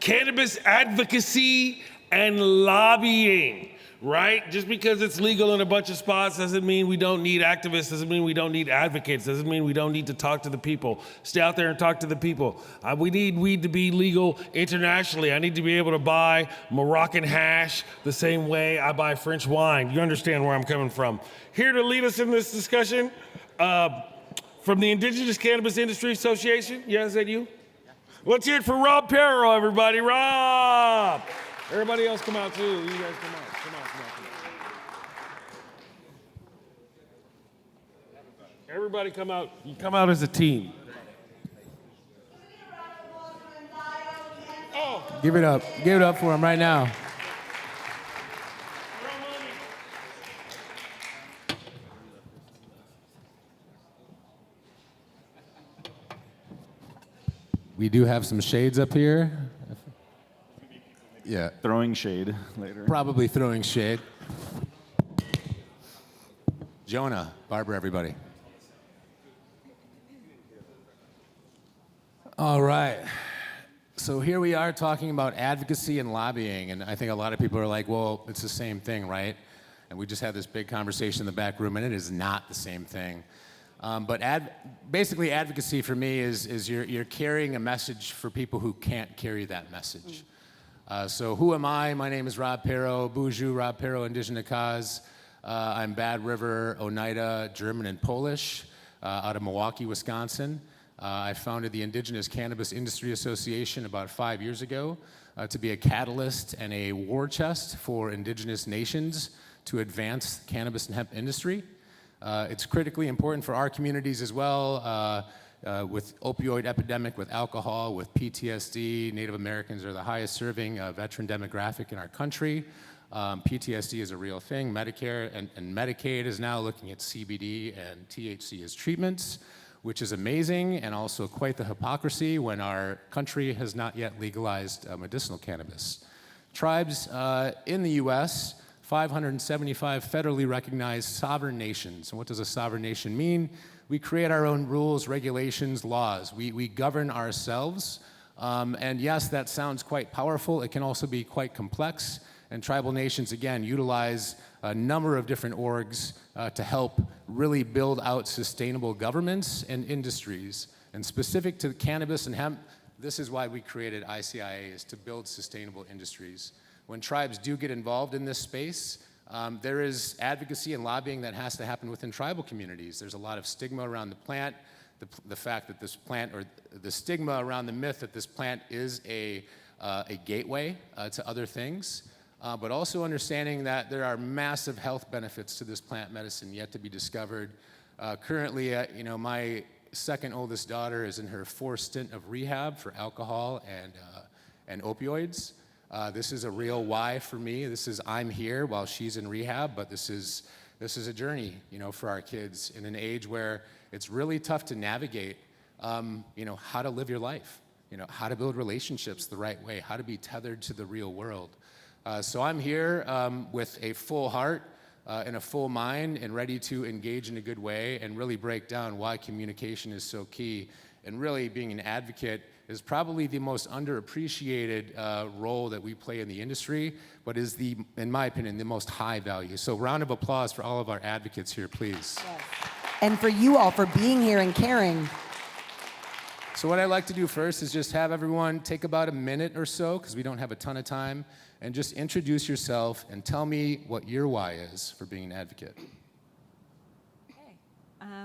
cannabis advocacy and lobbying, right? Just because it's legal in a bunch of spots doesn't mean we don't need activists, doesn't mean we don't need advocates, doesn't mean we don't need to talk to the people. Stay out there and talk to the people. We need weed to be legal internationally. I need to be able to buy Moroccan hash the same way I buy French wine. You understand where I'm coming from. Here to lead us in this discussion, from the Indigenous Cannabis Industry Association. Yeah, is that you? Yeah. Let's hear it for Rob Perro, everybody. Rob! Everybody else come out too. You guys come out. Come on. Everybody come out. You come out as a team. Oh. Give it up. Give it up for him right now. We do have some shades up here. Yeah, throwing shade later. Probably throwing shade. Jonah, Barbara, everybody. All right. So here we are talking about advocacy and lobbying, and I think a lot of people are like, well, it's the same thing, right? And we just had this big conversation in the back room, and it is not the same thing. But basically advocacy for me is you're carrying a message for people who can't carry that message. So who am I? My name is Rob Perro, Buju, Rob Perro, Indigenous Cause. I'm Bad River, Oneida, German and Polish, out of Milwaukee, Wisconsin. I founded the Indigenous Cannabis Industry Association about 5 years ago to be a catalyst and a war chest for indigenous nations to advance the cannabis and hemp industry. It's critically important for our communities as well. With opioid epidemic, with alcohol, with PTSD, Native Americans are the highest serving veteran demographic in our country. PTSD is a real thing. Medicare and Medicaid is now looking at CBD and THC as treatments, which is amazing and also quite the hypocrisy when our country has not yet legalized medicinal cannabis. Tribes in the US, 575 federally recognized sovereign nations. And what does a sovereign nation mean? We create our own rules, regulations, laws. We govern ourselves. And yes, that sounds quite powerful. It can also be quite complex. And tribal nations, again, utilize a number of different orgs to help really build out sustainable governments and industries. And specific to cannabis and hemp, this is why we created ICIA, is to build sustainable industries. When tribes do get involved in this space, there is advocacy and lobbying that has to happen within tribal communities. There's a lot of stigma around the plant, the fact that this plant, or the stigma around the myth that this plant is a gateway to other things, but also understanding that there are massive health benefits to this plant medicine yet to be discovered. Currently, my second oldest daughter is in her 4th stint of rehab for alcohol and opioids. This is a real why for me. I'm here while she's in rehab, but this is a journey, for our kids in an age where it's really tough to navigate, how to live your life, how to build relationships the right way, how to be tethered to the real world. So I'm here with a full heart and a full mind and ready to engage in a good way and really break down why communication is so key. And really being an advocate is probably the most underappreciated role that we play in the industry, but is in my opinion, the most high value. So round of applause for all of our advocates here, please. Yes. And for you all for being here and caring. So what I'd like to do first is just have everyone take about a minute or so, because we don't have a ton of time, and just introduce yourself and tell me what your why is for being an advocate.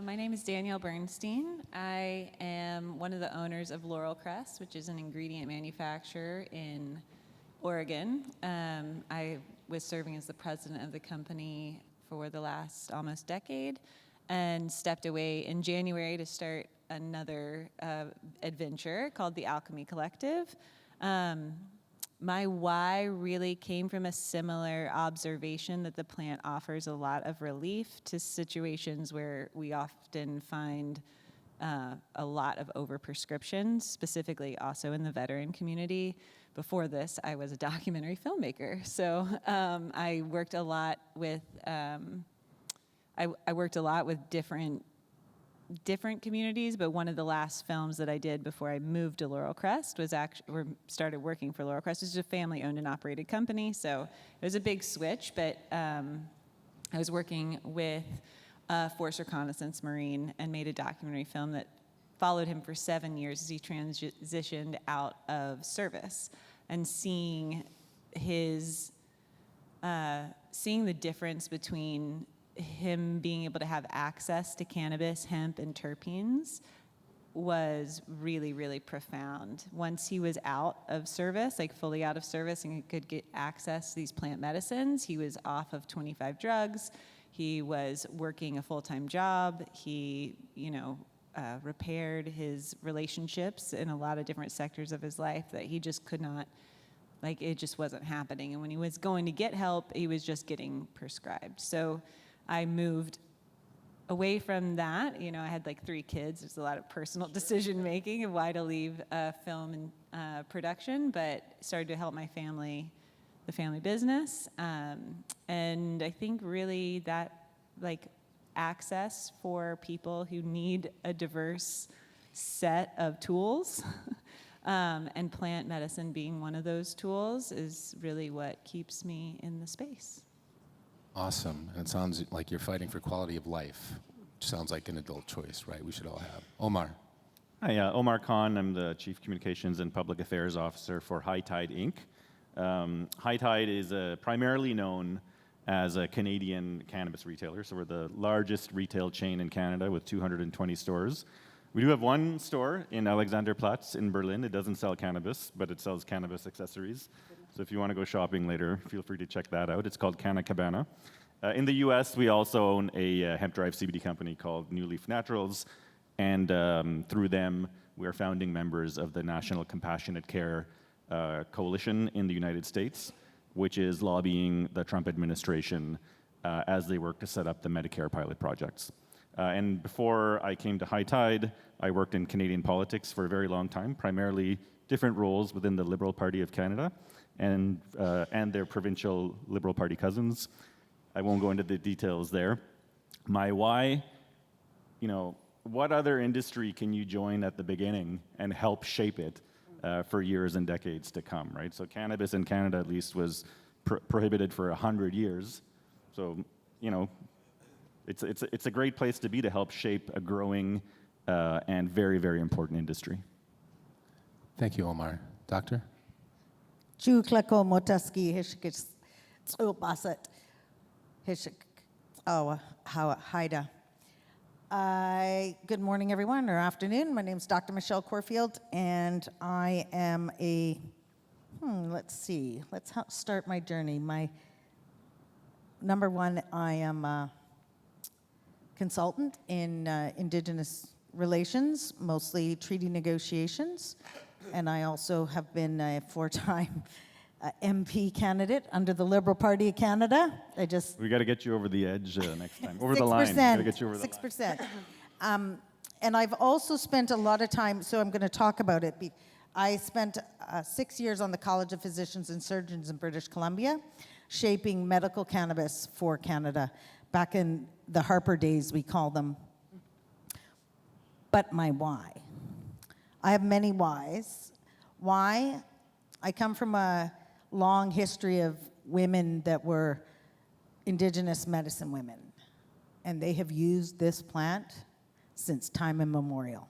My name is Danielle Bernstein. I am one of the owners of Laurel Crest, which is an ingredient manufacturer in Oregon. I was serving as the president of the company for the last almost decade and stepped away in January to start another adventure called the Alchemy Collective. My why really came from a similar observation that the plant offers a lot of relief to situations where we often find a lot of overprescriptions, specifically also in the veteran community. Before this, I was a documentary filmmaker, so I worked a lot with different different communities, but one of the last films that I did before I moved to Laurel Crest was started working for Laurel Crest. It's a family-owned and operated company, so it was a big switch, but I was working with Force Reconnaissance Marine and made a documentary film that followed him for 7 years as he transitioned out of service, and seeing the difference between him being able to have access to cannabis, hemp, and terpenes was really, really profound. Once he was out of service, like fully out of service, and he could get access to these plant medicines, he was off of 25 drugs. He was working a full-time job. He, repaired his relationships in a lot of different sectors of his life that he just could not, it just wasn't happening. And when he was going to get help, he was just getting prescribed. So I moved away from that. I had 3 kids. There's a lot of personal decision making of why to leave film and production, but started to help my family, the family business. And I think really that access for people who need a diverse set of tools and plant medicine being one of those tools is really what keeps me in the space. Awesome. And it sounds like you're fighting for quality of life, which sounds like an adult choice, right? We should all have. Omar. Hi, Omar Khan. I'm the Chief Communications and Public Affairs Officer for High Tide Inc. High Tide is primarily known as a Canadian cannabis retailer. So we're the largest retail chain in Canada with 220 stores. We do have one store in Alexanderplatz in Berlin. It doesn't sell cannabis, but it sells cannabis accessories. So if you want to go shopping later, feel free to check that out. It's called Canna Cabana. In the US, we also own a hemp-derived CBD company called New Leaf Naturals. And through them, we are founding members of the National Compassionate Care Coalition in the United States, which is lobbying the Trump administration as they work to set up the Medicare pilot projects. And before I came to High Tide, I worked in Canadian politics for a very long time, primarily different roles within the Liberal Party of Canada and their provincial Liberal Party cousins. I won't go into the details there. My why, what other industry can you join at the beginning and help shape it for years and decades to come, right? So cannabis in Canada, at least, was prohibited for 100 years. So, it's a great place to be to help shape a growing and very, very important industry. Thank you, Omar. Doctor? Chuklako motaski hishkis tsupasat hishik. Oh, how Haida. Good morning, everyone, or afternoon. My name is Dr. Michelle Corfield, and I am let's start my journey. Number one, I am a consultant in Indigenous relations, mostly treaty negotiations, and I also have been a 4-time MP candidate under the Liberal Party of Canada. We got to get you over the edge next time. Over the line. We gotta get you over the line. 6%. And I've also spent a lot of time, so I'm going to talk about it. I spent 6 years on the College of Physicians and Surgeons in British Columbia, shaping medical cannabis for Canada. Back in the Harper days, we call them. But my why. I have many whys. Why? I come from a long history of women that were Indigenous medicine women, and they have used this plant since time immemorial.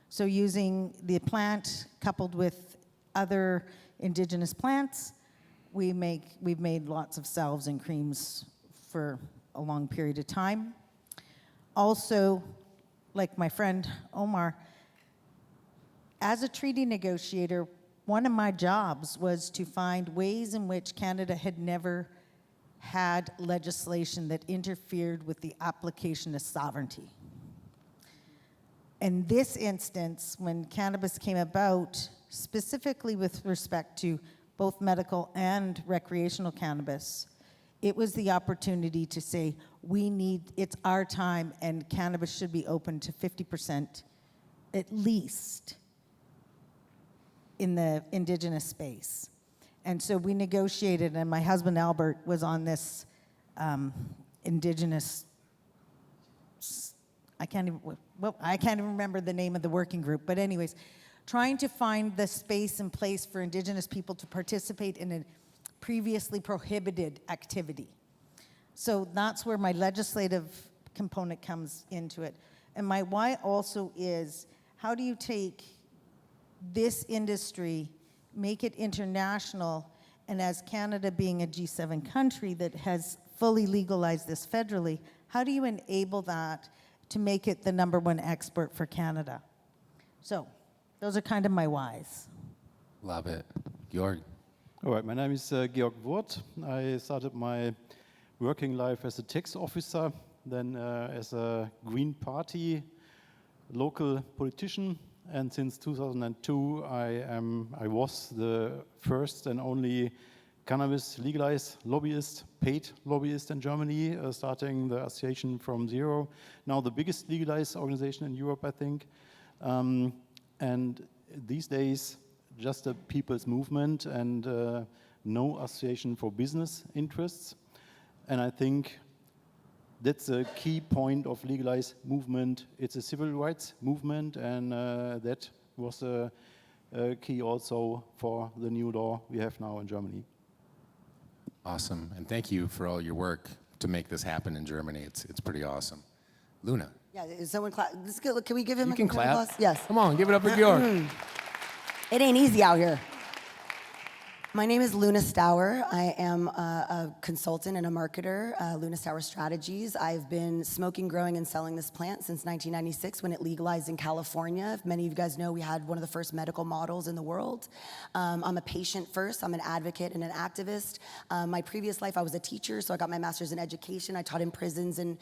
So using the plant coupled with other Indigenous plants, we've made lots of salves and creams for a long period of time. Also, like my friend Omar, as a treaty negotiator, one of my jobs was to find ways in which Canada had never had legislation that interfered with the application of sovereignty. In this instance, when cannabis came about, specifically with respect to both medical and recreational cannabis, it was the opportunity to say, it's our time, and cannabis should be open to 50% at least in the Indigenous space. And so we negotiated, and my husband Albert was on this Indigenous I can't even remember the name of the working group, but anyways, trying to find the space and place for Indigenous people to participate in a previously prohibited activity. So that's where my legislative component comes into it. And my why also is, how do you take this industry, make it international, and as Canada being a G7 country that has fully legalized this federally, how do you enable that to make it the #1 export for Canada? So those are kind of my whys. Love it. Georg? All right, my name is Georg Wurth. I started my working life as a tax officer, then as a Green Party local politician, and since 2002 I was the first and only cannabis legalized lobbyist, paid lobbyist in Germany, starting the association from zero. Now the biggest legalized organization in Europe, I think. And these days, just a people's movement and no association for business interests. And I think that's a key point of legalized movement. It's a civil rights movement, and that was a key also for the new law we have now in Germany. Awesome. And thank you for all your work to make this happen in Germany. It's pretty awesome. Luna? Yeah, is someone clap? Can we give him You a can round of clap. applause? Yes. Come on, give it up for Georg. It ain't easy out here. My name is Luna Stauer. I am a consultant and a marketer, Luna Stauer Strategies. I've been smoking, growing, and selling this plant since 1996 when it legalized in California. If many of you guys know, we had one of the first medical models in the world. I'm a patient first. I'm an advocate and an activist. My previous life, I was a teacher, so I got my master's in education. I taught in prisons and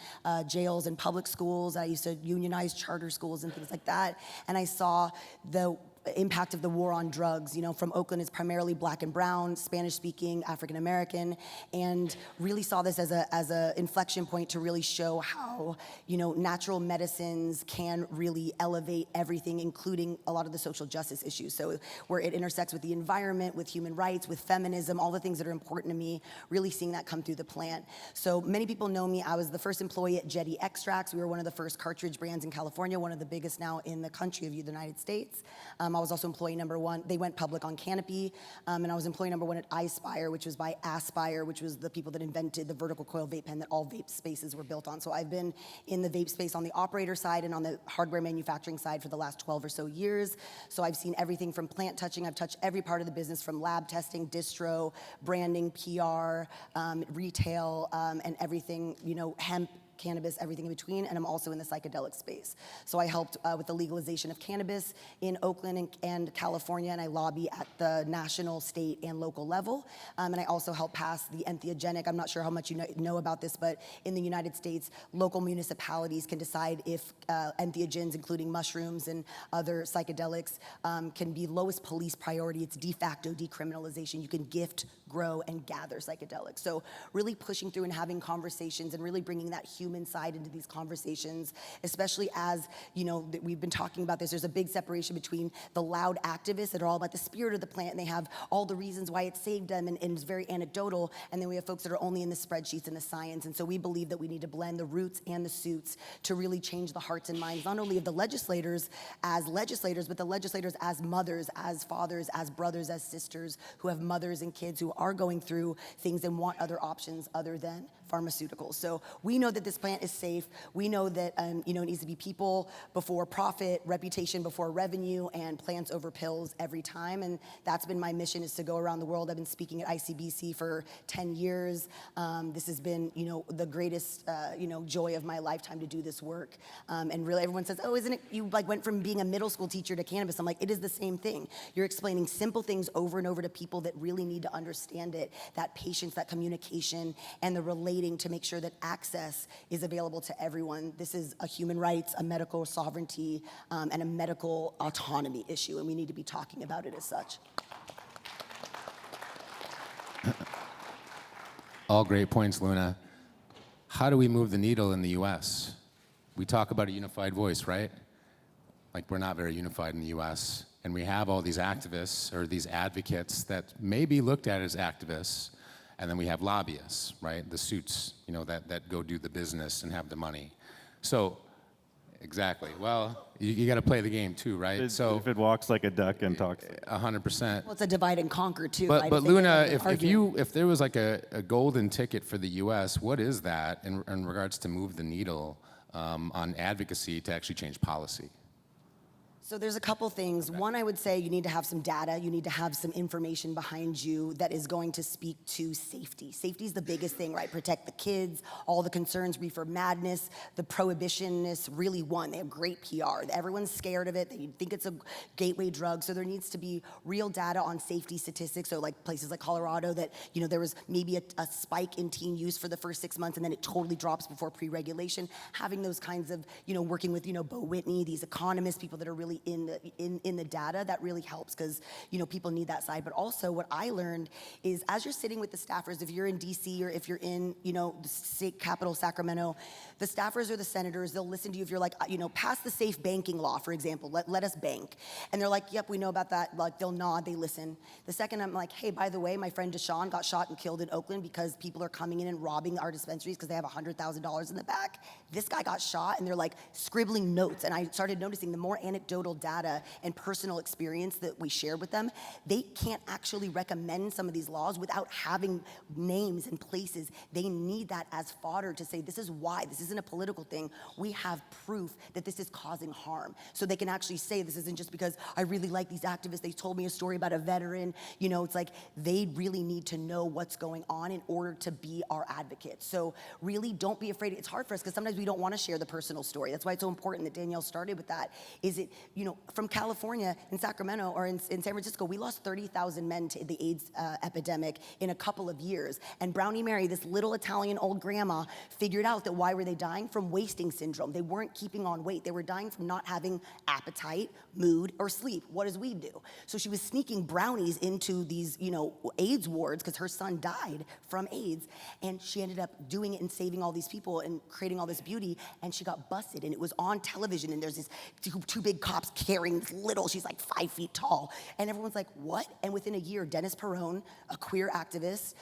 jails and public schools. I used to unionize charter schools and things like that. And I saw the impact of the war on drugs. You know, from Oakland, it's primarily black and brown, Spanish-speaking, African-American, and really saw this as a inflection point to really show how, you know, natural medicines can really elevate everything, including a lot of the social justice issues. So where it intersects with the environment, with human rights, with feminism, all the things that are important to me, really seeing that come through the plant. So many people know me. I was the first employee at Jetty Extracts. We were one of the first cartridge brands in California, one of the biggest now in the country of the United States. I was also employee #1. They went public on Canopy, and I was employee #1 at iSpire, which was by Aspire, which was the people that invented the vertical coil vape pen that all vape spaces were built on. So I've been in the vape space on the operator side and on the hardware manufacturing side for the last 12 or so years. So I've seen everything from plant touching. I've touched every part of the business, from lab testing, distro, branding, PR, retail, and everything, you know, hemp, cannabis, everything in between, and I'm also in the psychedelic space. So I helped with the legalization of cannabis in Oakland and California, and I lobby at the national, state, and local level. And I also helped pass the entheogenic. I'm not sure how much you know about this, but in the United States, local municipalities can decide if entheogens, including mushrooms and other psychedelics, can be lowest police priority. It's de facto decriminalization. You can gift, grow, and gather psychedelics. So really pushing through and having conversations and really bringing that human side into these conversations, especially as, you know, we've been talking about this. There's a big separation between the loud activists that are all about the spirit of the plant, and they have all the reasons why it saved them, and it's very anecdotal, and then we have folks that are only in the spreadsheets and the science. And so we believe that we need to blend the roots and the suits to really change the hearts and minds, not only of the legislators, but the legislators as mothers, as fathers, as brothers, as sisters, who have mothers and kids who are going through things and want other options other than pharmaceuticals. So we know that this plant is safe. We know that you know, it needs to be people before profit, reputation before revenue, and plants over pills every time. And that's been my mission, is to go around the world. I've been speaking at ICBC for 10 years. This has been, you know, the greatest you know, joy of my lifetime to do this work. And really, everyone says, "Oh, isn't it? You like went from being a middle school teacher to cannabis." I'm like, it is the same thing. You're explaining simple things over and over to people that really need to understand it. That patience, that communication, and the relating to make sure that access is available to everyone. This is a human rights, a medical sovereignty, and a medical autonomy issue, and we need to be talking about it as such. All great points, Luna. How do we move the needle in the US? We talk about a unified voice, right? Like, we're not very unified in the US, and we have all these activists or these advocates that may be looked at as activists, and then we have lobbyists, right? The suits, you know, that go do the business and have the money. So Exactly. Well, you got to play the game too, right? If it walks like a duck and talks. 100%. Well, it's a divide and conquer too, But, right? but If they Luna, get into if argument. there was like a golden ticket for the U.S., what is that in regards to move the needle on advocacy to actually change policy? So there's a couple things. One, I would say you need to have some data. You need to have some information behind you that is going to speak to safety. Safety is the biggest thing, right? Protect the kids, all the concerns, reefer madness, the prohibitionists really won. They have great PR. Everyone's scared of it. They think it's a gateway drug. So there needs to be real data on safety statistics. So like places like Colorado that, there was maybe a spike in teen use for the first 6 months and then it totally drops before pre-regulation. Having those kinds of, working with, Bo Whitney, these economists, people that are really in the data, that really helps because people need that side. But also what I learned is as you're sitting with the staffers, if you're in DC or if you're in the state capital Sacramento, the staffers or the senators, they'll listen to you if you're like, pass the safe banking law, for example, let us bank. And they're like, yep, we know about that. Like they'll nod, they listen. The second I'm like, hey, by the way, my friend Deshaun got shot and killed in Oakland because people are coming in and robbing our dispensaries because they have $100,000 in the back. This guy got shot and they're like scribbling notes. And I started noticing the more anecdotal data and personal experience that we shared with them, they can't actually recommend some of these laws without having names and places. They need that as fodder to say, this is why, this isn't a political thing. We have proof that this is causing harm. So they can actually say, this isn't just because I really like these activists, they told me a story about a veteran. It's like they really need to know what's going on in order to be our advocates. So really don't be afraid. It's hard for us because sometimes we don't want to share the personal story. That's why it's so important that Danielle started with that. Is it, from California, in Sacramento, or in San Francisco, we lost 30,000 men to the AIDS epidemic in a couple of years. And Brownie Mary, this little Italian old grandma, figured out that why were they dying? From wasting syndrome. They weren't keeping on weight. They were dying from not having appetite, mood, or sleep. What does weed do? So she was sneaking brownies into these, AIDS wards because her son died from AIDS. And she ended up doing it and saving all these people and creating all this beauty. And she got busted. And it was on television. And there's these two big cops carrying this little, she's like 5 feet tall. And everyone's like, what? And within a year, Dennis Perrone, a queer activist,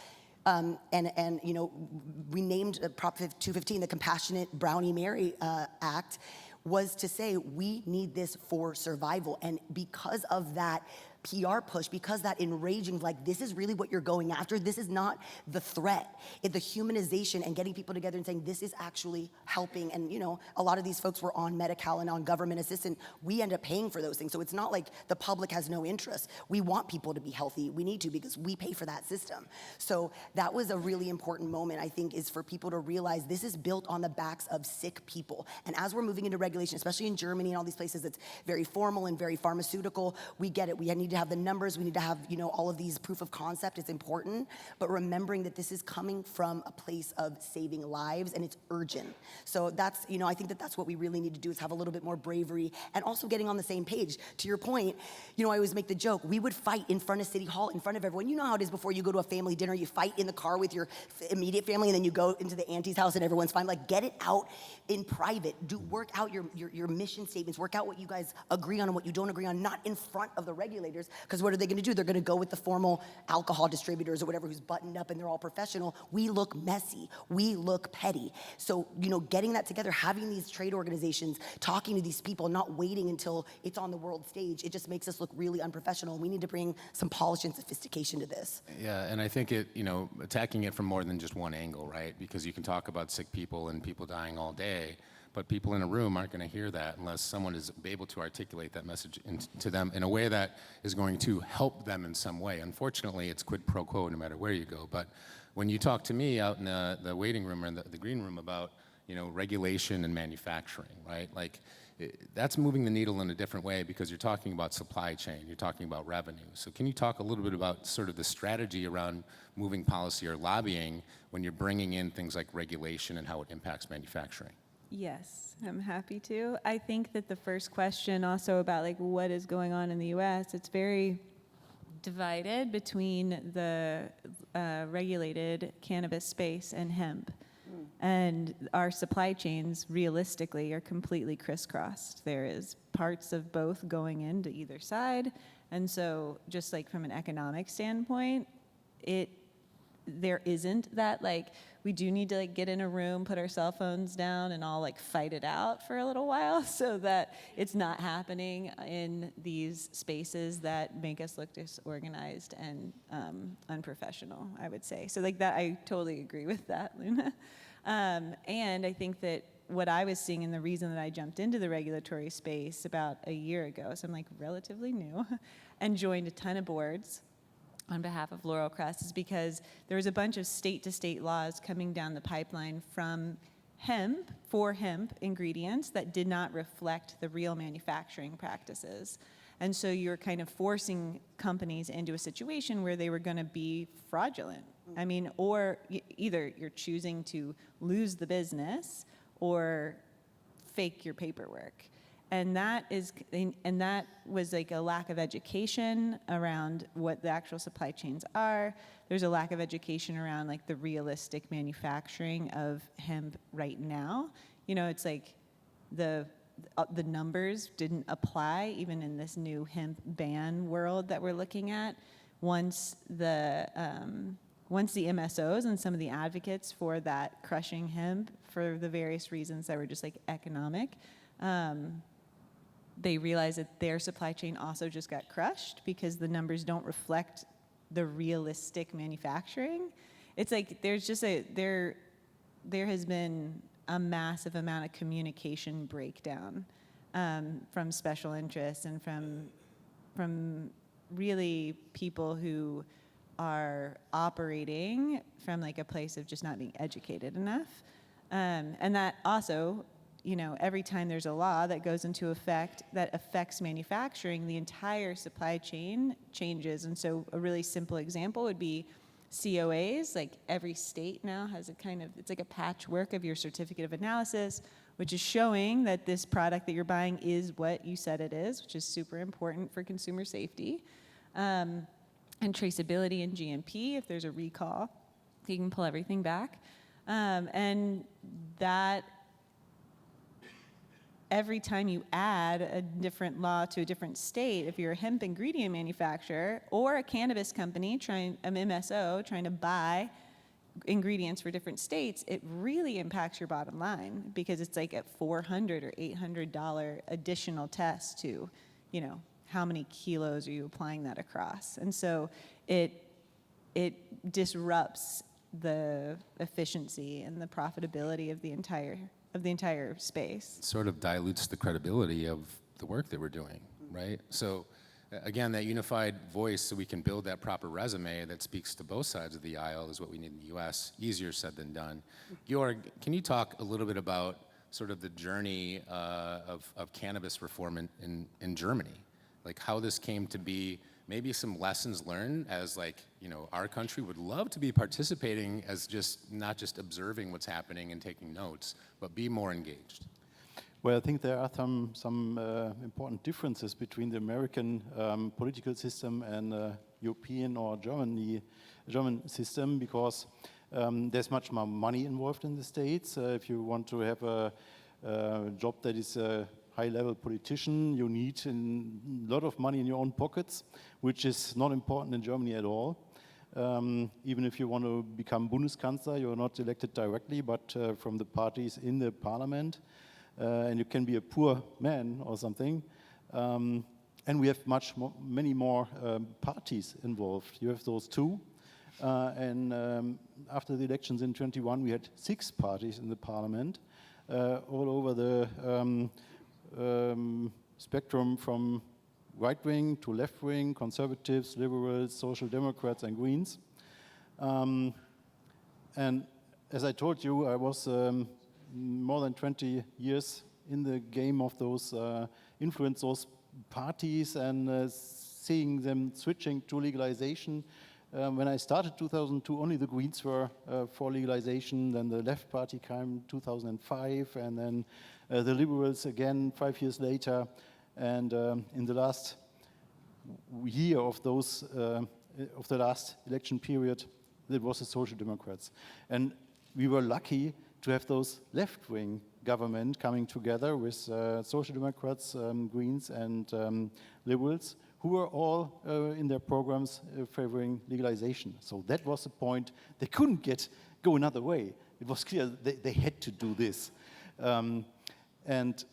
we named Prop 215, the Compassionate Brownie Mary Act, was to say we need this for survival. And because of that PR push, because that enraging, like this is really what you're going after, this is not the threat. It's the humanization and getting people together and saying this is actually helping. And a lot of these folks were on Medi-Cal and on government assistance. We end up paying for those things. So it's not like the public has no interest. We want people to be healthy. We need to because we pay for that system. So that was a really important moment, I think, is for people to realize this is built on the backs of sick people. And as we're moving into regulation, especially in Germany and all these places, it's very formal and very pharmaceutical. We get it. We need to have the numbers. We need to have, all of these proof of concept. It's important. But remembering that this is coming from a place of saving lives and it's urgent. So that's, I think that's what we really need to do is have a little bit more bravery and also getting on the same page. To your point, I always make the joke, we would fight in front of City Hall, in front of everyone. You know how it is before you go to a family dinner, you fight in the car with your immediate family and then you go into the auntie's house and everyone's fine. Like get it out in private. Work out your mission statements, work out what you guys agree on and what you don't agree on, not in front of the regulators. Because what are they going to do? They're going to go with the formal alcohol distributors or whatever who's buttoned up and they're all professional. We look messy. We look petty. So, getting that together, having these trade organizations, talking to these people, not waiting until it's on the world stage, it just makes us look really unprofessional. We need to bring some polish and sophistication to this. Yeah, and I think attacking it from more than just one angle, right? Because you can talk about sick people and people dying all day, but people in a room aren't going to hear that unless someone is able to articulate that message to them in a way that is going to help them in some way. Unfortunately, it's quid pro quo no matter where you go. But when you talk to me out in the waiting room or in the green room about regulation and manufacturing, right? Like that's moving the needle in a different way because you're talking about supply chain, you're talking about revenue. So can you talk a little bit about sort of the strategy around moving policy or lobbying when you're bringing in things like regulation and how it impacts manufacturing? Yes, I'm happy to. I think that the first question also about what is going on in the U.S., it's very divided between the regulated cannabis space and hemp. And our supply chains realistically are completely crisscrossed. There is parts of both going into either side. And so just from an economic standpoint, it there isn't that, like, we do need to like get in a room, put our cell phones down, and all like fight it out for a little while so that it's not happening in these spaces that make us look disorganized and unprofessional, I would say. So like that, I totally agree with that, Luna. And I think that what I was seeing, and the reason that I jumped into the regulatory space about a year ago, so I'm like relatively new, and joined a ton of boards on behalf of Laurel Crest, is because there was a bunch of state-to-state laws coming down the pipeline from hemp, for hemp ingredients that did not reflect the real manufacturing practices. And so you're kind of forcing companies into a situation where they were going to be fraudulent. I mean, or either you're choosing to lose the business or fake your paperwork. And that was like a lack of education around what the actual supply chains are. There's a lack of education around like the realistic manufacturing of hemp right now. You know, it's like the numbers didn't apply even in this new hemp ban world that we're looking at. Once the MSOs and some of the advocates for that crushing hemp for the various reasons that were just like economic, they realized that their supply chain also just got crushed because the numbers don't reflect the realistic manufacturing. It's like there's just there has been a massive amount of communication breakdown from special interests and from really people who are operating from like a place of just not being educated enough. And that also, you know, every time there's a law that goes into effect that affects manufacturing, the entire supply chain changes. And so a really simple example would be COAs. Like every state now has it's like a patchwork of your certificate of analysis, which is showing that this product that you're buying is what you said it is, which is super important for consumer safety. And traceability and GMP, if there's a recall, you can pull everything back. And that every time you add a different law to a different state, if you're a hemp ingredient manufacturer or a cannabis company, an MSO, trying to buy ingredients for different states, it really impacts your bottom line because it's like a $400 or $800 additional test to, you know, how many kilos are you applying that across? And so it disrupts the efficiency and the profitability of the entire space. Sort of dilutes the credibility of the work that we're doing, right? So again, that unified voice so we can build that proper resume that speaks to both sides of the aisle is what we need in the US. Easier said than done. Georg, can you talk a little bit about sort of the journey of cannabis reform in Germany? Like how this came to be, maybe some lessons learned as like, you know, our country would love to be participating as just not just observing what's happening and taking notes, but be more engaged. Well, I think there are some important differences between the American political system and European or German system because there's much more money involved in the States. If you want to have a job that is a high-level politician, you need a lot of money in your own pockets, which is not important in Germany at all. Even if you want to become Bundeskanzler, you're not elected directly, but from the parties in the parliament. And you can be a poor man or something. And we have many more parties involved. You have those two. And after the elections in 21, we had 6 parties in the parliament, all over the spectrum from right-wing to left-wing, conservatives, liberals, social democrats, and Greens. And as I told you, I was more than 20 years in the game of those, influence those parties and seeing them switching to legalization. When I started 2002, only the Greens were for legalization, then the Left Party came in 2005, and then the Liberals again 5 years later. And in the last year of those, of the last election period, it was the Social Democrats. And we were lucky to have those left-wing government coming together with Social Democrats, Greens, and Liberals, who were all in their programs favoring legalization. So that was the point. They couldn't go another way. It was clear they had to do this. And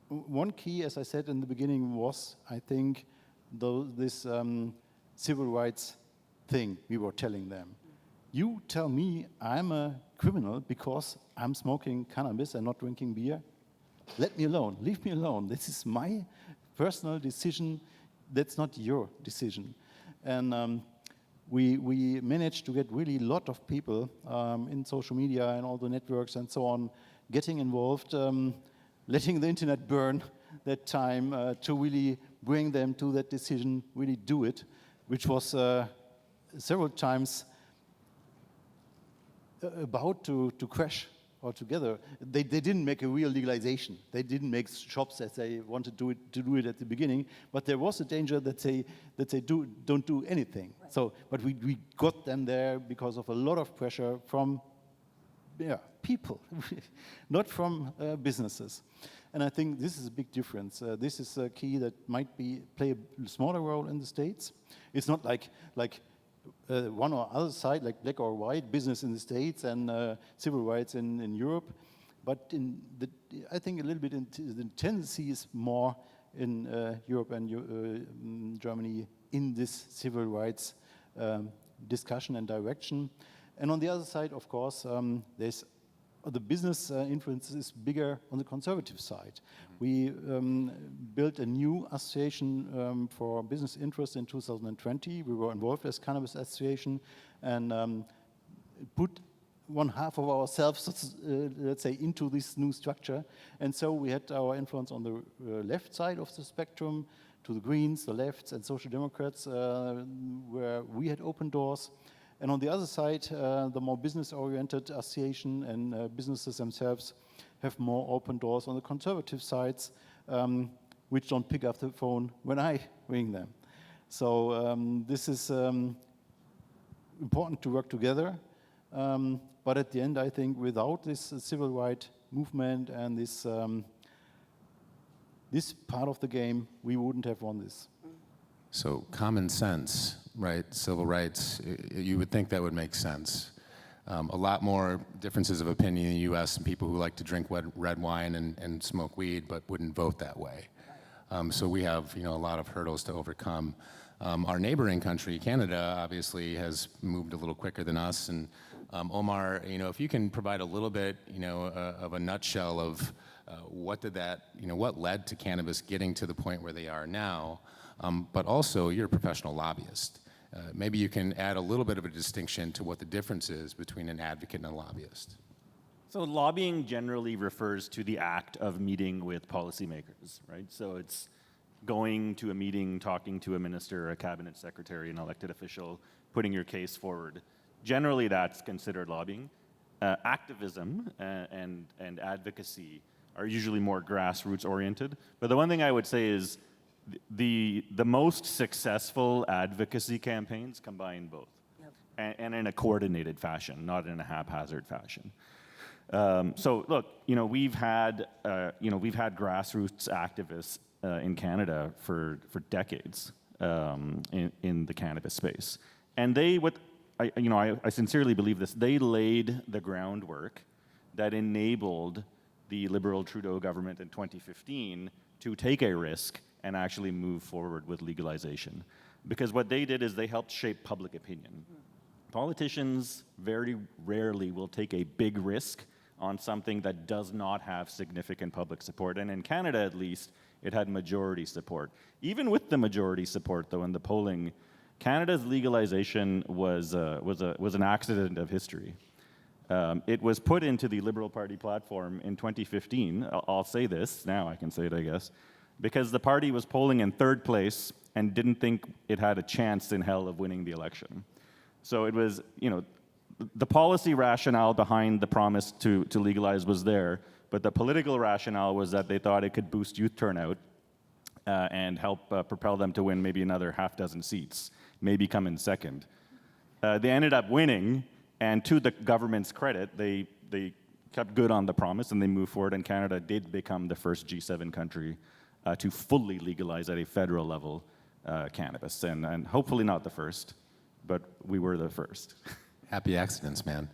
one key, as I said in the beginning, was, I think, this civil rights thing we were telling them. You tell me I'm a criminal because I'm smoking cannabis and not drinking beer? Let me alone. Leave me alone. This is my personal decision. That's not your decision. And we managed to get really a lot of people in social media and all the networks and so on getting involved, letting the internet burn that time to really bring them to that decision, really do it, which was several times about to crash altogether. They didn't make a real legalization. They didn't make shops as they wanted to do it at the beginning, but there was a danger that they don't do anything. Right. So, but we got them there because of a lot of pressure from people, not from businesses. And I think this is a big difference. This is a key that might play a smaller role in the States. It's not like one or other side, like black or white, business in the States and civil rights in Europe. But I think a little bit the tendency is more in Europe and Germany in this civil rights discussion and direction. And on the other side, of course, there's the business influence is bigger on the conservative side. We built a new association for business interests in 2020. We were involved as Cannabis Association and put one half of ourselves, let's say, into this new structure. And so we had our influence on the left side of the spectrum, to the Greens, the lefts, and Social Democrats, where we had open doors. And on the other side, the more business-oriented association and businesses themselves have more open doors on the conservative sides, which don't pick up the phone when I ring them. So this is important to work together. But at the end, I think without this civil rights movement and this part of the game, we wouldn't have won this. So common sense, right? Civil rights, you would think that would make sense. A lot more differences of opinion in the U.S. and people who like to drink red wine and smoke weed but wouldn't vote that way. So we have a lot of hurdles to overcome. Our neighboring country, Canada, obviously has moved a little quicker than us. And Omar, if you can provide a little bit of a nutshell of what led to cannabis getting to the point where they are now, but also you're a professional lobbyist. Maybe you can add a little bit of a distinction to what the difference is between an advocate and a lobbyist. So lobbying generally refers to the act of meeting with policymakers, right? So it's going to a meeting, talking to a minister, a cabinet secretary, an elected official, putting your case forward. Generally, that's considered lobbying. Activism and advocacy are usually more grassroots oriented. But the one thing I would say is the most successful advocacy campaigns combine both, and in a coordinated fashion, not in a haphazard fashion. So look, we've had grassroots activists in Canada for decades in the cannabis space, and I sincerely believe this. They laid the groundwork that enabled the Liberal Trudeau government in 2015 to take a risk and actually move forward with legalization. Because what they did is they helped shape public opinion. Politicians very rarely will take a big risk on something that does not have significant public support. And in Canada, at least, it had majority support. Even with the majority support, though, in the polling, Canada's legalization was an accident of history. It was put into the Liberal Party platform in 2015. I'll say this, now I can say it, I guess, because the party was polling in third place and didn't think it had a chance in hell of winning the election. So it was, the policy rationale behind the promise to legalize was there, but the political rationale was that they thought it could boost youth turnout and help propel them to win maybe another half dozen seats, maybe come in second. They ended up winning, and to the government's credit, they kept good on the promise and they moved forward, and Canada did become the first G7 country to fully legalize at a federal level cannabis, and hopefully not the first, but we were the first. Happy accidents, man.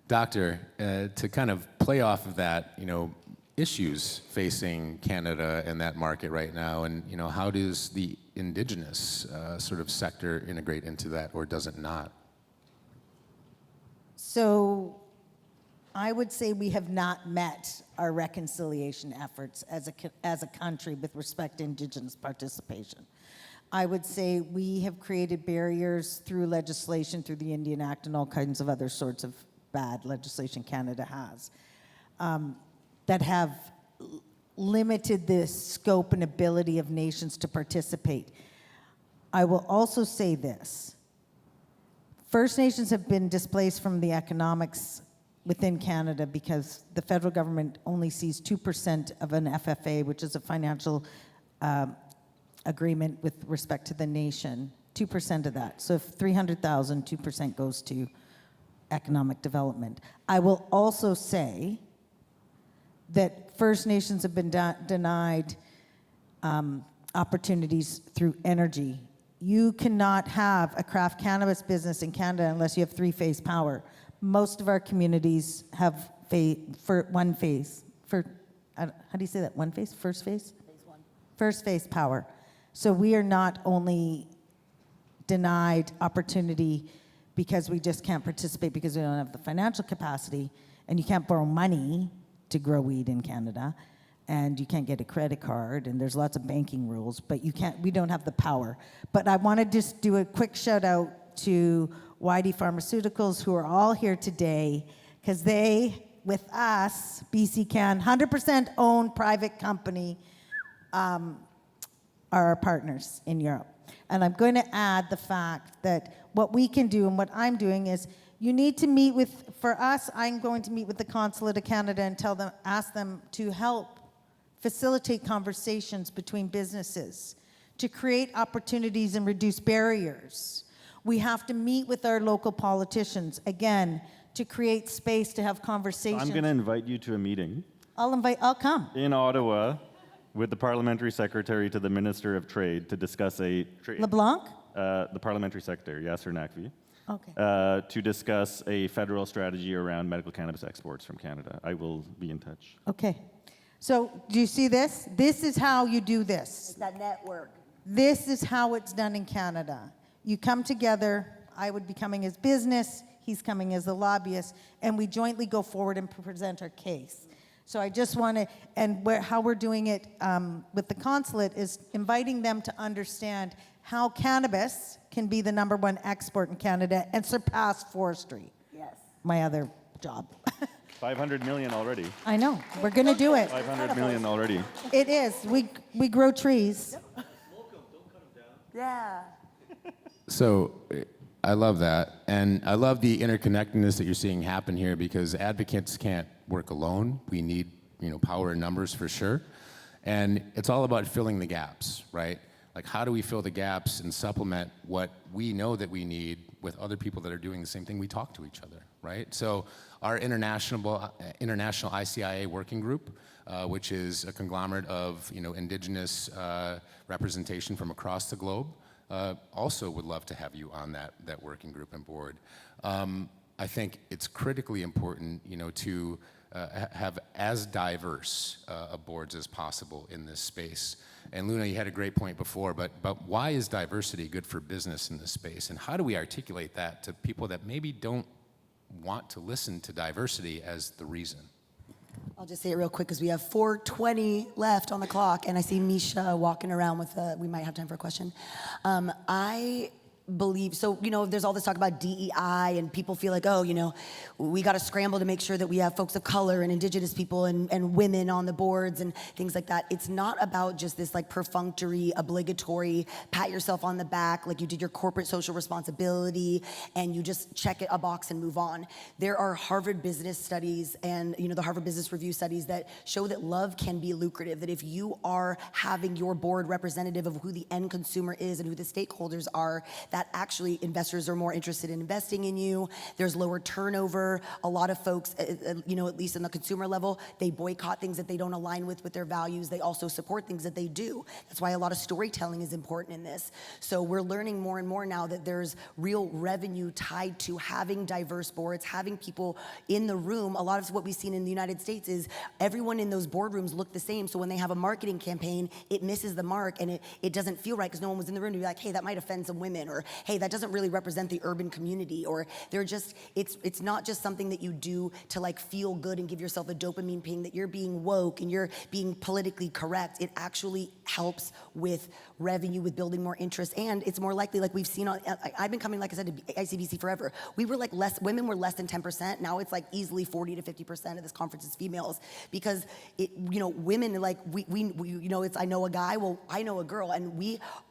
Doctor, to kind of play off of that, issues facing Canada and that market right now, and how does the indigenous sort of sector integrate into that, or does it not? So I would say we have not met our reconciliation efforts as a country with respect to Indigenous participation. I would say we have created barriers through legislation, through the Indian Act and all kinds of other sorts of bad legislation Canada has, that have limited the scope and ability of nations to participate. I will also say this. First Nations have been displaced from the economics within Canada because the federal government only sees 2% of an FFA, which is a financial agreement with respect to the nation, 2% of that. So if 300,000, 2% goes to economic development. I will also say that First Nations have been denied opportunities through energy. You cannot have a craft cannabis business in Canada unless you have three-phase power. Most of our communities have one phase. How do you say that? One phase? First phase? Phase one. First phase power. So we are not only denied opportunity because we just can't participate because we don't have the financial capacity, and you can't borrow money to grow weed in Canada, and you can't get a credit card, and there's lots of banking rules, but we don't have the power. But I want to just do a quick shout out to YD Pharmaceuticals, who are all here today, because they, with us, BC Can, 100% owned private company, are our partners in Europe. And I'm going to add the fact that what we can do and what I'm doing is you need to meet with, for us, I'm going to meet with the Consulate of Canada and ask them to help facilitate conversations between businesses, to create opportunities and reduce barriers. We have to meet with our local politicians, again, to create space to have conversations. I'm going to invite you to a meeting. I'll come. In Ottawa with the Parliamentary Secretary to the Minister of Trade to discuss LeBlanc? The Parliamentary Secretary, Yasser Naqvi. Okay. To discuss a federal strategy around medical cannabis exports from Canada. I will be in touch. Okay. So do you see this? This is how you do this. It's that network. This is how it's done in Canada. You come together. I would be coming as business. He's coming as a lobbyist. And we jointly go forward and present our case. So I just want to, and how we're doing it with the consulate is inviting them to understand how cannabis can be the #1 export in Canada and surpass forestry. Yes. My other job. 500 million already. I know. We're going to do it. 500 million already. It is. We grow trees. Yeah. So I love that. And I love the interconnectedness that you're seeing happen here, because advocates can't work alone. We need, power in numbers for sure. And it's all about filling the gaps, right? Like, how do we fill the gaps and supplement what we know that we need with other people that are doing the same thing? We talk to each other, right? So our international ICIA working group, which is a conglomerate of, indigenous representation from across the globe, also would love to have you on that working group and board. I think it's critically important, to have as diverse boards as possible in this space. And Luna, you had a great point before, but why is diversity good for business in this space? And how do we articulate that to people that maybe don't want to listen to diversity as the reason? I'll just say it real quick because we have 4:20 left on the clock, and I see Misha walking around with we might have time for a question. I believe, so, there's all this talk about DEI, and people feel like, we got to scramble to make sure that we have folks of color and indigenous people and women on the boards and things like that. It's not about just this perfunctory, obligatory, pat yourself on the back like you did your corporate social responsibility and you just check a box and move on. There are Harvard Business studies and, the Harvard Business Review studies that show that love can be lucrative, that if you are having your board representative of who the end consumer is and who the stakeholders are, that that actually investors are more interested in investing in you. There's lower turnover. A lot of folks, you know, at least in the consumer level, they boycott things that they don't align with their values. They also support things that they do. That's why a lot of storytelling is important in this. So we're learning more and more now that there's real revenue tied to having diverse boards, having people in the room. A lot of what we've seen in the United States is everyone in those boardrooms look the same. So when they have a marketing campaign, it misses the mark and it doesn't feel right because no one was in the room to be like, hey, that might offend some women, or hey, that doesn't really represent the urban community, or they're just, it's not just something that you do to like feel good and give yourself a dopamine ping that you're being woke and you're being politically correct. It actually helps with revenue, with building more interest, and it's more likely, like we've seen on, I've been coming, like I said, to ICBC forever. We were like women were less than 10%. Now it's like easily 40 to 50% of this conference is females, because it, you know, women, like we you know, it's, I know a guy, well, I know a girl, and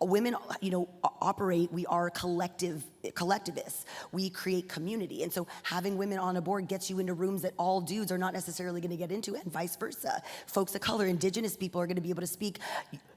women, you know, operate, we are collectivists. We create community. And so having women on a board gets you into rooms that all dudes are not necessarily going to get into, and vice versa. Folks of color, indigenous people are going to be able to speak.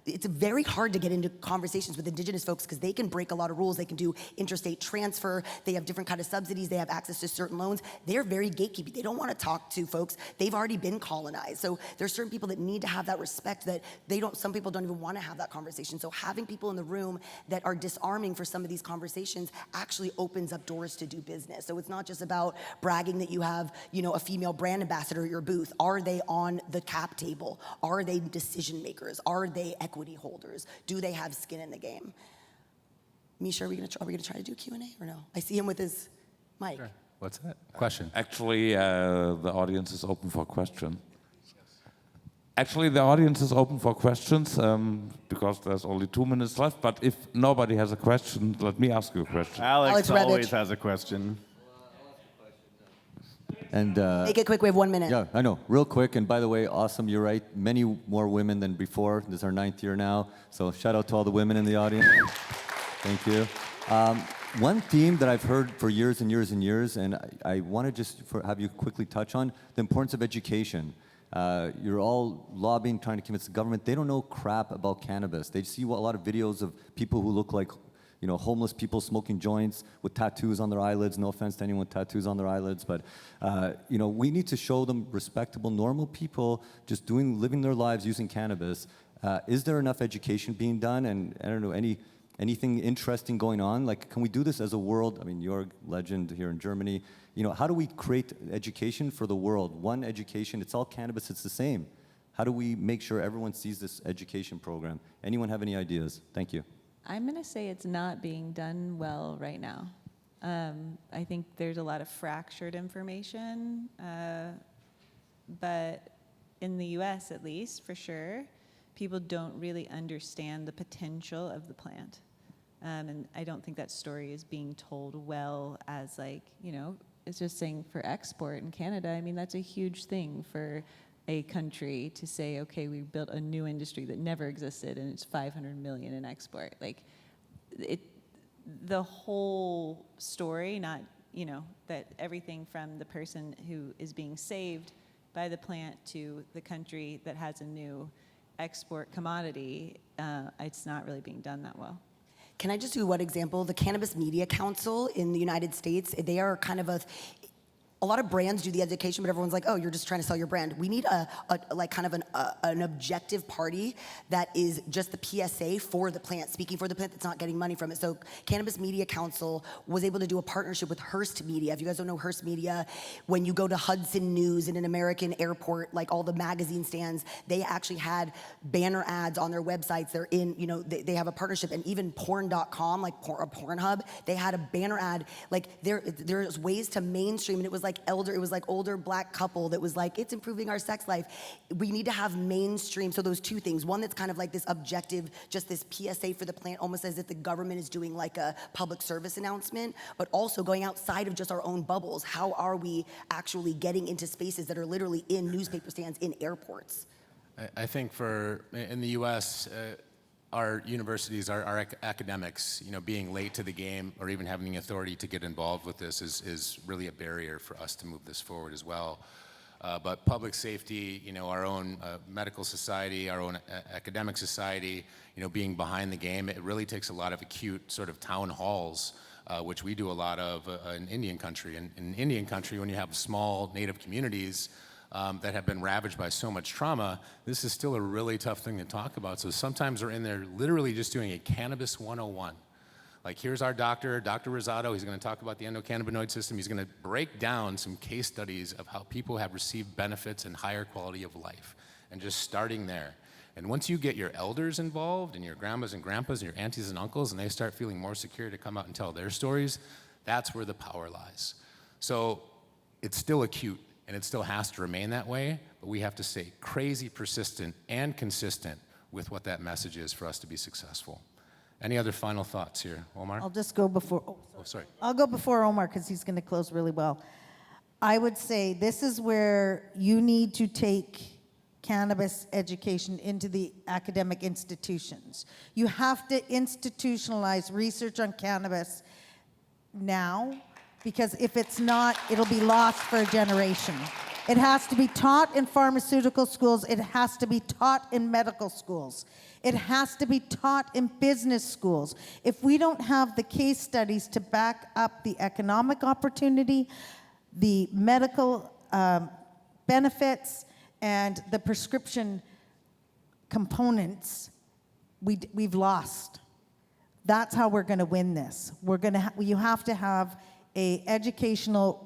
It's very hard to get into conversations with indigenous folks because they can break a lot of rules. They can do interstate transfer. They have different kind of subsidies. They have access to certain loans. They're very gatekeeping. They don't want to talk to folks. They've already been colonized. So there's certain people that need to have that respect that they don't, some people don't even want to have that conversation. So having people in the room that are disarming for some of these conversations actually opens up doors to do business. So it's not just about bragging that you have, you know, a female brand ambassador at your booth. Are they on the cap table? Are they decision makers? Are they equity holders? Do they have skin in the game? Misha, are we gonna try to do Q&A or no? I see him with his mic. Sure. What's that? Question. Actually, the audience is open for questions. Actually, the audience is open for questions because there's only 2 minutes left. But if nobody has a question, let me ask you a question. Alex Rebich. always has a question. And Make it quick, we have 1 minute. yeah, I know, real quick. And by the way, awesome, you're right. Many more women than before. This is our 9th year now. So shout out to all the women in the audience. Thank you. One theme that I've heard for years and years and years, and I want to just have you quickly touch on, the importance of education. You're all lobbying, trying to convince the government. They don't know crap about cannabis. They see a lot of videos of people who look like, you know, homeless people smoking joints with tattoos on their eyelids. No offense to anyone with tattoos on their eyelids, but you know, we need to show them respectable, normal people just living their lives using cannabis. Is there enough education being done? And I don't know, anything interesting going on? Like, can we do this as a world? I mean, you're a legend here in Germany. You know, how do we create education for the world? One education, it's all cannabis, it's the same. How do we make sure everyone sees this education program? Anyone have any ideas? Thank you. I'm going to say it's not being done well right now. I think there's a lot of fractured information, but in the US at least, for sure, people don't really understand the potential of the plant. And I don't think that story is being told well as, like, you know, it's just saying for export in Canada. I mean, that's a huge thing for a country to say, okay, we built a new industry that never existed and it's 500 million in export. Like, the whole story, not, you know, that everything from the person who is being saved by the plant to the country that has a new export commodity, it's not really being done that well. Can I just do one example? The Cannabis Media Council in the United States, they are kind of a lot of brands do the education, but everyone's like, oh, you're just trying to sell your brand. We need like kind of an objective party that is just the PSA for the plant, speaking for the plant that's not getting money from it. So Cannabis Media Council was able to do a partnership with Hearst Media. If you guys don't know Hearst Media, when you go to Hudson News in an American airport, like all the magazine stands, they actually had banner ads on their websites. They're in, you know, they have a partnership, and even porn.com, like Pornhub, they had a banner ad. Like there's ways to mainstream, and it was like older black couple that was like, it's improving our sex life. We need to have mainstream, so those two things. One that's kind of like this objective, just this PSA for the plant, almost as if the government is doing like a public service announcement, but also going outside of just our own bubbles. How are we actually getting into spaces that are literally in newspaper stands, in airports? I think in the U.S., our universities, our academics, you know, being late to the game or even having the authority to get involved with this is really a barrier for us to move this forward as well. But public safety, our own medical society, our own academic society, being behind the game, it really takes a lot of acute sort of town halls, which we do a lot of in Indian country. And in Indian country, when you have small native communities that have been ravaged by so much trauma, this is still a really tough thing to talk about. So sometimes we're in there literally just doing a cannabis 101. Like, here's our doctor, Dr. Rosado. He's going to talk about the endocannabinoid system. He's going to break down some case studies of how people have received benefits and higher quality of life, and just starting there. And once you get your elders involved, and your grandmas and grandpas, and your aunties and uncles, and they start feeling more secure to come out and tell their stories, that's where the power lies. So it's still acute, and it still has to remain that way, but we have to stay crazy persistent and consistent with what that message is for us to be successful. Any other final thoughts here, Omar? I'll just go before. Sorry. I'll go before Omar because he's going to close really well. I would say this is where you need to take cannabis education into the academic institutions. You have to institutionalize research on cannabis now, because if it's not, it'll be lost for a generation. It has to be taught in pharmaceutical schools. It has to be taught in medical schools. It has to be taught in business schools. If we don't have the case studies to back up the economic opportunity, the medical benefits, and the prescription components, we've lost. That's how we're going to win this. You have to have a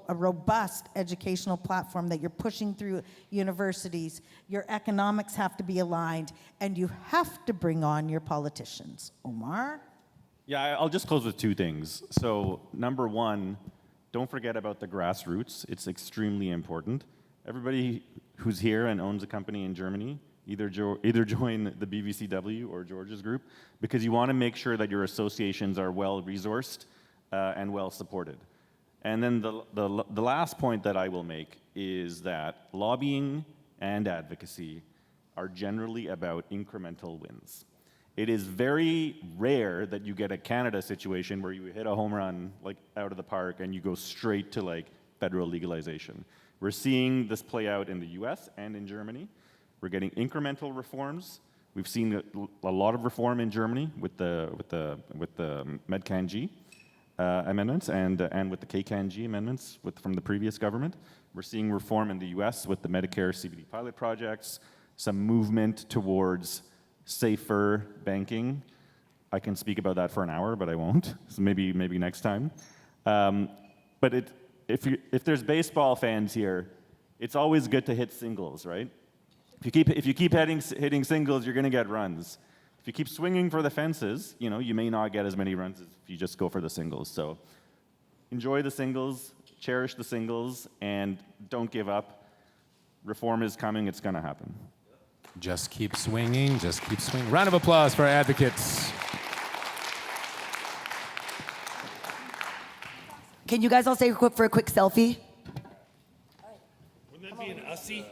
robust educational platform that you're pushing through universities. Your economics have to be aligned, and you have to bring on your politicians. Omar? Yeah, I'll just close with two things. So, number one, don't forget about the grassroots. It's extremely important. Everybody who's here and owns a company in Germany, either join the BVCW or George's group, because you want to make sure that your associations are well resourced and well supported. And then the last point that I will make is that lobbying and advocacy are generally about incremental wins. It is very rare that you get a Canada situation where you hit a home run like out of the park and you go straight to like federal legalization. We're seeing this play out in the US and in Germany. We're getting incremental reforms. We've seen a lot of reform in Germany with the MedCan-G amendments and with the KCAN-G amendments from the previous government. We're seeing reform in the US with the Medicare CBD pilot projects, some movement towards safer banking. I can speak about that for an hour, but I won't. So maybe next time. But if there's baseball fans here, it's always good to hit singles, right? If you keep hitting singles, you're going to get runs. If you keep swinging for the fences, you may not get as many runs as if you just go for the singles. So enjoy the singles, cherish the singles, and don't give up. Reform is coming. It's going to happen. Just keep swinging, just keep swinging. Round of applause for our advocates. Can you guys all stay for a quick selfie? Wouldn't that be an ussy?